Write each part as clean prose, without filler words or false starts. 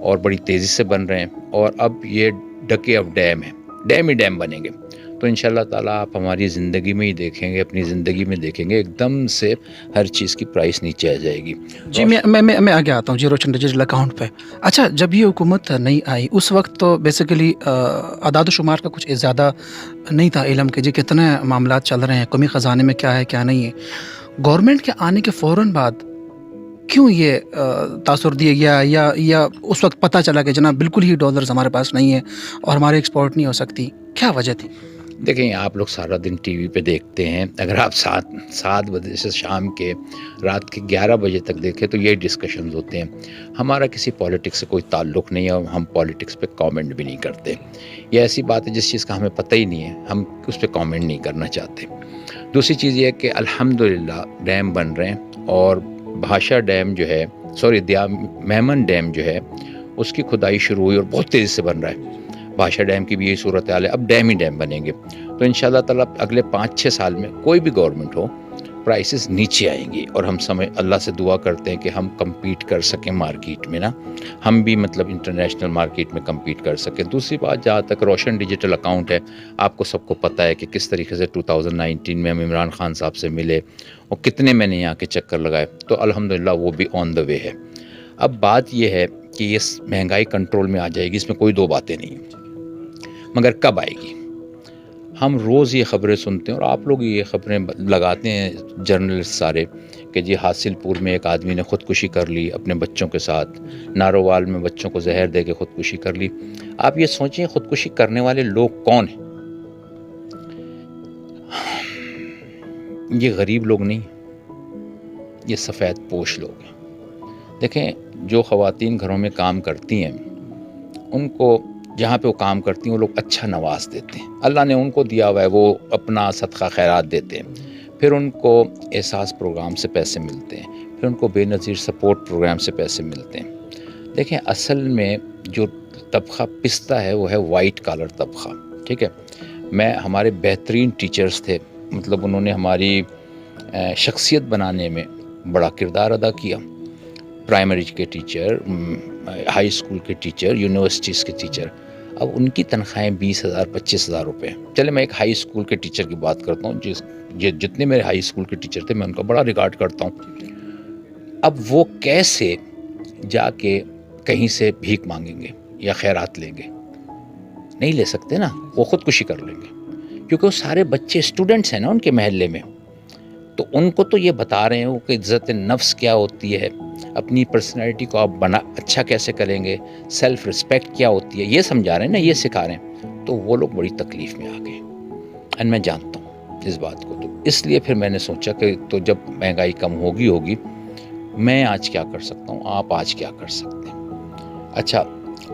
اور بڑی تیزی سے بن رہے ہیں، اور اب یہ ڈکے اب ڈیم ہے، ڈیم ہی ڈیم بنیں گے. تو انشاءاللہ تعالیٰ آپ ہماری زندگی میں ہی دیکھیں گے، اپنی زندگی میں دیکھیں گے، ایک دم سے ہر چیز کی پرائس نیچے آ جائے گی. جی میں آگے آتا ہوں جی روشن ڈیجیٹل اکاؤنٹ پہ. اچھا، جب یہ حکومت نہیں آئی اس وقت تو بیسیکلی اعداد و شمار کا کچھ زیادہ نہیں تھا علم کہ جی کتنے معاملات چل رہے ہیں، قومی خزانے میں کیا ہے کیا نہیں ہے. گورنمنٹ کے آنے کے فوراً بعد کیوں یہ تاثر دیا گیا یا اس وقت پتہ چلا کہ جناب بالکل ہی ڈالرز ہمارے پاس نہیں ہے اور ہمارے ایکسپورٹ نہیں ہو سکتی؟ کیا وجہ تھی؟ دیکھیں، آپ لوگ سارا دن ٹی وی پہ دیکھتے ہیں، اگر آپ سات بجے سے شام کے رات کے 11 بجے تک دیکھیں تو یہی ڈسکشنز ہوتے ہیں. ہمارا کسی پالیٹکس سے کوئی تعلق نہیں ہے اور ہم پالیٹکس پہ کامنٹ بھی نہیں کرتے. یہ ایسی بات ہے جس چیز کا ہمیں پتہ ہی نہیں ہے، ہم اس پہ کامنٹ نہیں کرنا چاہتے. دوسری چیز یہ ہے کہ الحمدللہ ڈیم بن رہے ہیں، اور بھاشا ڈیم جو ہے میمن ڈیم جو ہے اس کی کھدائی شروع ہوئی اور بہت تیزی سے بن رہا ہے. بھاشا ڈیم کی بھی یہی صورتحال ہے، اب ڈیم ہی ڈیم بنیں گے. تو انشاءاللہ تعالیٰ اگلے 5-6 سال میں کوئی بھی گورنمنٹ ہو، پرائسز نیچے آئیں گی، اور ہم اللہ سے دعا کرتے ہیں کہ ہم کمپیٹ کر سکیں مارکیٹ میں نا، ہم بھی مطلب انٹرنیشنل مارکیٹ میں کمپیٹ کر سکیں. دوسری بات، جہاں تک روشن ڈیجیٹل اکاؤنٹ ہے، آپ کو سب کو پتہ ہے کہ کس طریقے سے 2019 میں ہم عمران خان صاحب سے ملے اور کتنے میں نے یہاں کے چکر لگائے. تو الحمدللہ وہ بھی آن دا وے ہے. اب بات یہ ہے کہ یہ مہنگائی کنٹرول میں آ جائے گی، اس میں کوئی دو باتیں نہیں ہیں، مگر کب آئے گی؟ ہم روز یہ خبریں سنتے ہیں، اور آپ لوگ یہ خبریں لگاتے ہیں جرنلسٹ سارے، کہ جی حاصل پور میں ایک آدمی نے خودکشی کر لی اپنے بچوں کے ساتھ، نارووال میں بچوں کو زہر دے کے خودکشی کر لی. آپ یہ سوچیں خودکشی کرنے والے لوگ کون ہیں؟ یہ غریب لوگ نہیں، یہ سفید پوش لوگ ہیں. دیکھیں، جو خواتین گھروں میں کام کرتی ہیں ان کو جہاں پہ وہ کام کرتی ہیں وہ لوگ اچھا نواز دیتے ہیں، اللہ نے ان کو دیا ہوا ہے، وہ اپنا صدقہ خیرات دیتے ہیں. پھر ان کو احساس پروگرام سے پیسے ملتے ہیں، پھر ان کو بے نظیر سپورٹ پروگرام سے پیسے ملتے ہیں. دیکھیں، اصل میں جو طبقہ پستا ہے وہ ہے وائٹ کالر طبقہ. ٹھیک ہے، ہمارے بہترین ٹیچرز تھے، مطلب انہوں نے ہماری شخصیت بنانے میں بڑا کردار ادا کیا. پرائمری کے ٹیچر، ہائی اسکول کے ٹیچر، یونیورسٹیز کے ٹیچر، اب ان کی تنخواہیں 20,000 25,000 روپے. چلے میں ایک ہائی اسکول کے ٹیچر کی بات کرتا ہوں، جتنے میرے ہائی اسکول کے ٹیچر تھے میں ان کا بڑا ریکارڈ کرتا ہوں. اب وہ کیسے جا کے کہیں سے بھیک مانگیں گے یا خیرات لیں گے؟ نہیں لے سکتے نا، وہ خودکشی کر لیں گے، کیونکہ وہ سارے بچے اسٹوڈنٹس ہیں نا ان کے محلے میں. تو ان کو تو یہ بتا رہے ہیں کہ عزت نفس کیا ہوتی ہے، اپنی پرسنالٹی کو آپ اچھا کیسے کریں گے، سیلف رسپیکٹ کیا ہوتی ہے، یہ سمجھا رہے ہیں نا، یہ سکھا رہے ہیں. تو وہ لوگ بڑی تکلیف میں آ گئے، اور میں جانتا ہوں اس بات کو. تو اس لیے پھر میں نے سوچا کہ تو جب مہنگائی کم ہوگی، میں آج کیا کر سکتا ہوں، آپ آج کیا کر سکتے ہیں. اچھا،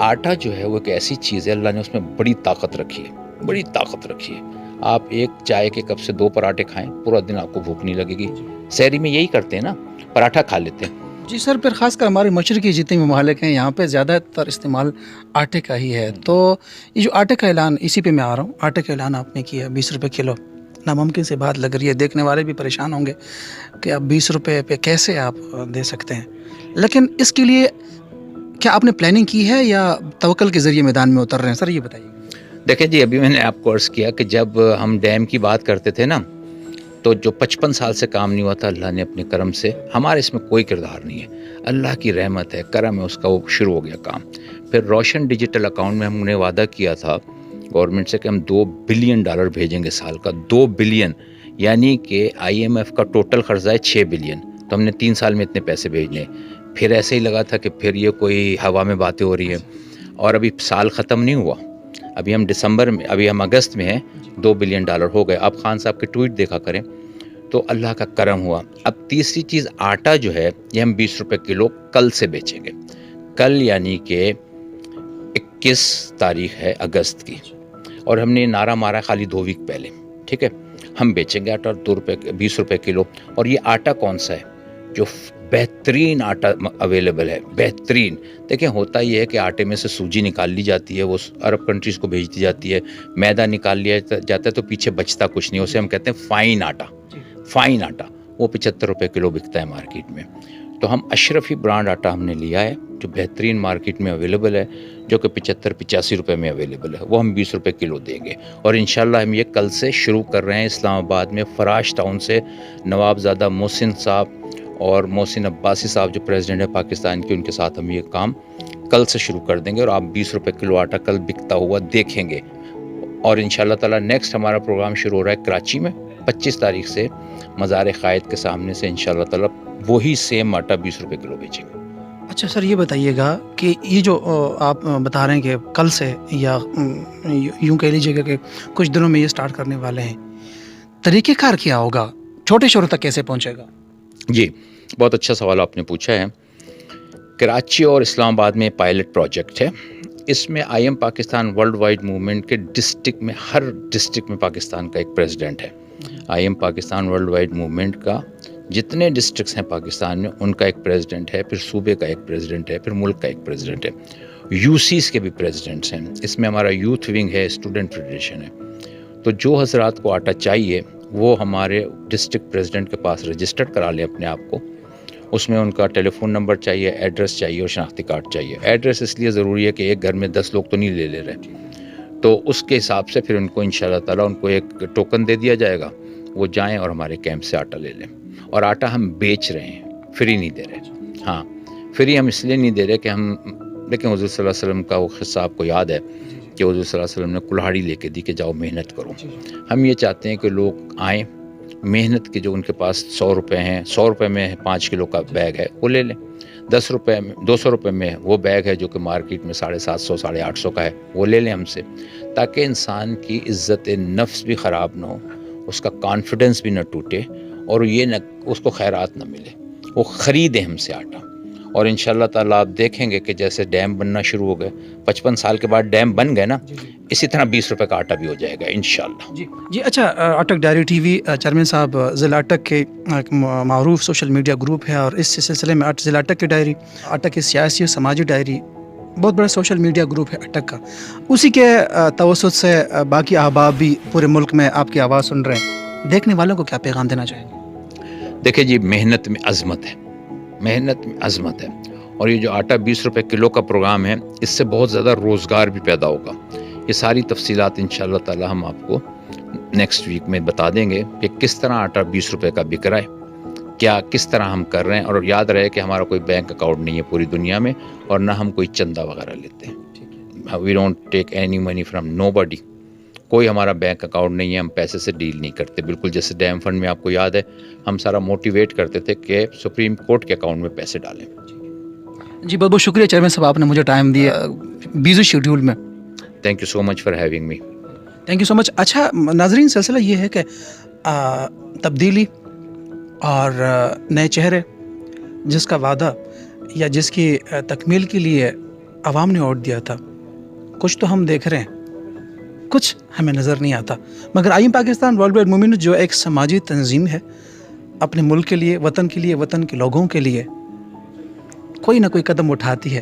آٹا جو ہے وہ ایک ایسی چیز ہے، اللہ نے اس میں بڑی طاقت رکھی ہے، بڑی طاقت رکھی ہے. آپ ایک چائے کے کپ سے 2 پراٹھے کھائیں، پورا دن آپ کو بھوک نہیں لگے گی. سحری میں یہی کرتے ہیں نا، پراٹھا کھا لیتے ہیں. جی سر، پھر خاص کر ہمارے مشرقی جتنے بھی ممالک ہیں یہاں پہ زیادہ تر استعمال آٹے کا ہی ہے. تو یہ جو آٹے کا اعلان، اسی پہ میں آ رہا ہوں، آٹے کا اعلان آپ نے کیا 20 روپے کلو، ناممکن سی بات لگ رہی ہے، دیکھنے والے بھی پریشان ہوں گے کہ اب 20 روپے پہ کیسے آپ دے سکتے ہیں. لیکن اس کے لیے کیا آپ نے پلاننگ کی ہے یا توکل کے ذریعے میدان میں اتر رہے ہیں؟ سر یہ بتائیے. دیکھیں جی، ابھی میں نے آپ کو عرض کیا کہ جب ہم ڈیم کی بات کرتے تھے نا، تو جو 55 سال سے کام نہیں ہوا تھا، اللہ نے اپنے کرم سے، ہمارے اس میں کوئی کردار نہیں ہے، اللہ کی رحمت ہے، کرم ہے اس کا، وہ شروع ہو گیا کام. پھر روشن ڈیجیٹل اکاؤنٹ میں ہم نے وعدہ کیا تھا گورنمنٹ سے کہ ہم $2 بلین بھیجیں گے سال کا. 2 بلین، یعنی کہ IMF کا ٹوٹل قرضہ ہے 6 بلین، تو ہم نے 3 سال میں اتنے پیسے بھیجنے. پھر ایسے ہی لگا تھا کہ پھر یہ کوئی ہوا میں باتیں ہو رہی ہیں، اور ابھی سال ختم نہیں ہوا، ابھی ہم دسمبر میں، ابھی ہم اگست میں ہیں، $2 بلین ہو گئے. آپ خان صاحب کے ٹویٹ دیکھا کریں. تو اللہ کا کرم ہوا. اب تیسری چیز، آٹا جو ہے یہ ہم 20 روپے کلو کل سے بیچیں گے. کل یعنی کہ 21 تاریخ ہے اگست کی، اور ہم نے نعرہ مارا خالی 2 ویک پہلے. ٹھیک ہے، ہم بیچیں گے آٹا 20 روپے کلو. اور یہ آٹا کون سا ہے؟ جو بہترین آٹا اویلیبل ہے، بہترین. دیکھیں، ہوتا یہ ہے کہ آٹے میں سے سوجی نکال لی جاتی ہے، وہ عرب کنٹریز کو بھیج دی جاتی ہے، میدا نکال لیا جاتا ہے، تو پیچھے بچتا کچھ نہیں، اسے ہم کہتے ہیں فائن آٹا. فائن آٹا وہ 75 روپے کلو بکتا ہے مارکیٹ میں. تو ہم اشرفی برانڈ آٹا ہم نے لیا ہے جو بہترین مارکیٹ میں اویلیبل ہے، جو کہ 75-85 روپے میں اویلیبل ہے، وہ ہم 20 روپے کلو دیں گے. اور انشاءاللہ ہم یہ کل سے شروع کر رہے ہیں اسلام آباد میں فراش ٹاؤن سے. نواب زادہ محسن صاحب اور محسن عباسی صاحب جو پریزیڈنٹ ہے پاکستان کے، ان کے ساتھ ہم یہ کام کل سے شروع کر دیں گے، اور آپ 20 روپے کلو آٹا کل بکتا ہوا دیکھیں گے. اور انشاءاللہ تعالیٰ نیکسٹ ہمارا پروگرام شروع ہو رہا ہے کراچی میں 25 تاریخ سے، مزار قائد کے سامنے سے انشاءاللہ تعالیٰ وہی سیم آٹا 20 روپے کلو بیچیں گے. اچھا سر، یہ بتائیے گا کہ یہ جو آپ بتا رہے ہیں کہ کل سے یا یوں کہہ لیجیے گا کہ کچھ دنوں میں یہ سٹارٹ کرنے والے ہیں، طریقہ کار کیا ہوگا؟ چھوٹے شہروں تک کیسے پہنچے گا؟ جی، بہت اچھا سوال آپ نے پوچھا ہے. کراچی اور اسلام آباد میں پائلٹ پروجیکٹ ہے. اس میں I am Pakistan world wide movement کے ڈسٹرکٹ میں، ہر ڈسٹرکٹ میں پاکستان کا ایک پریزیڈنٹ ہے. I am Pakistan world wide movement کا جتنے ڈسٹرکٹس ہیں پاکستان میں، ان کا ایک پریزیڈنٹ ہے، پھر صوبے کا ایک پریزیڈنٹ ہے، پھر ملک کا ایک پریزیڈنٹ ہے. یو سیز کے بھی پریزیڈنٹس ہیں. اس میں ہمارا یوتھ ونگ ہے، اسٹوڈنٹ فیڈریشن ہے. تو جو حضرات کو آٹا چاہیے وہ ہمارے ڈسٹرکٹ پریزیڈنٹ کے پاس رجسٹرڈ کرا لیں اپنے آپ کو. اس میں ان کا ٹیلی فون نمبر چاہیے، ایڈریس چاہیے اور شناختی کارڈ چاہیے. ایڈریس اس لیے ضروری ہے کہ ایک گھر میں 10 لوگ تو نہیں لے رہے، تو اس کے حساب سے پھر ان کو انشاءاللہ تعالیٰ ان کو ایک ٹوکن دے دیا جائے گا. وہ جائیں اور ہمارے کیمپ سے آٹا لے لیں. اور آٹا ہم بیچ رہے ہیں، فری نہیں دے رہے. ہاں، فری ہم اس لیے نہیں دے رہے کہ ہم، لیکن حضور صلی اللہ علیہ وسلم کا وہ قصہ آپ کو یاد ہے کہ حضور صلی اللہ علیہ وسلم نے کلہاڑی لے کے دی کہ جاؤ محنت کرو. ہم یہ چاہتے ہیں کہ لوگ آئیں، محنت کے جو ان کے پاس 100 روپے ہیں، 100 روپے میں 5 کلو کا بیگ ہے وہ لے لیں. 10 روپے میں، 200 روپے میں وہ بیگ ہے جو کہ مارکیٹ میں 750 850 کا ہے، وہ لے لیں ہم سے، تاکہ انسان کی عزت نفس بھی خراب نہ ہو، اس کا کانفیڈنس بھی نہ ٹوٹے، اور یہ نہ اس کو خیرات نہ ملے. وہ خریدیں ہم سے آٹا. اور انشاءاللہ تعالیٰ آپ دیکھیں گے کہ جیسے ڈیم بننا شروع ہو گئے، 55 سال کے بعد ڈیم بن گئے نا، اسی طرح 20 روپے کا آٹا بھی ہو جائے گا انشاءاللہ. جی اچھا، اٹک ڈائری ٹی وی چیئرمین صاحب ضلع اٹک کے ایک معروف سوشل میڈیا گروپ ہے، اور اس سلسلے میں ضلع اٹک کی ڈائری، اٹک کی سیاسی اور سماجی ڈائری، بہت بڑا سوشل میڈیا گروپ ہے اٹک کا. اسی کے توسط سے باقی احباب بھی پورے ملک میں آپ کی آواز سن رہے ہیں. دیکھنے والوں کو کیا پیغام دینا چاہیں گے؟ دیکھیں جی، محنت میں عظمت ہے، محنت میں عظمت ہے. اور یہ جو آٹا 20 روپے کلو کا پروگرام ہے، اس سے بہت زیادہ روزگار بھی پیدا ہوگا. یہ ساری تفصیلات انشاءاللہ تعالی ہم آپ کو نیکسٹ ویک میں بتا دیں گے کہ کس طرح آٹا 20 روپے کا بک رہا ہے، کیا کس طرح ہم کر رہے ہیں. اور یاد رہے کہ ہمارا کوئی بینک اکاؤنٹ نہیں ہے پوری دنیا میں، اور نہ ہم کوئی چندہ وغیرہ لیتے ہیں. We don't take any money from nobody. کوئی ہمارا بینک اکاؤنٹ نہیں ہے، ہم پیسے سے ڈیل نہیں کرتے. بالکل جیسے ڈیم فنڈ میں آپ کو یاد ہے ہم سارا موٹیویٹ کرتے تھے کہ سپریم کورٹ کے اکاؤنٹ میں پیسے ڈالیں. جی بہت بہت شکریہ چیئرمین صاحب، آپ نے مجھے ٹائم دیا بیزی شیڈیول میں. Thank you so much for having me. Thank you so much. اچھا ناظرین، سلسلہ یہ ہے کہ تبدیلی اور نئے چہرے جس کا وعدہ یا جس کی تکمیل کے لیے عوام نے ووٹ دیا تھا، کچھ تو ہم دیکھ رہے ہیں، کچھ ہمیں نظر نہیں آتا. مگر I am Pakistan world wide movement جو ایک سماجی تنظیم ہے، اپنے ملک کے لیے، وطن کے لیے، وطن کے لوگوں کے لیے کوئی نہ کوئی قدم اٹھاتی ہے.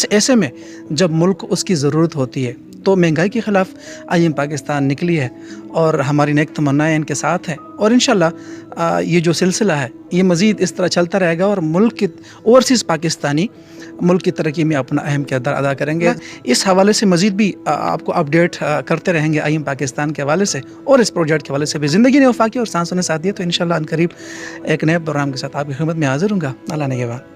ایسے میں جب ملک اس کی ضرورت ہوتی ہے تو مہنگائی کے خلاف آئی ایم پاکستان نکلی ہے، اور ہماری نیک تمنائیں ان کے ساتھ ہیں. اور انشاءاللہ یہ جو سلسلہ ہے یہ مزید اس طرح چلتا رہے گا، اور ملک کی اوورسیز پاکستانی ملک کی ترقی میں اپنا اہم کردار ادا کریں گے. اس حوالے سے مزید بھی آپ کو اپڈیٹ کرتے رہیں گے آئی ایم پاکستان کے حوالے سے، اور اس پروجیکٹ کے حوالے سے بھی. زندگی نے وفا کی اور سانسوں نے ساتھ دیا، تو انشاءاللہ عنقریب ایک نئے پروگرام کے ساتھ آپ کی خدمت میں حاضر ہوں گا. اللہ نے کے بعد.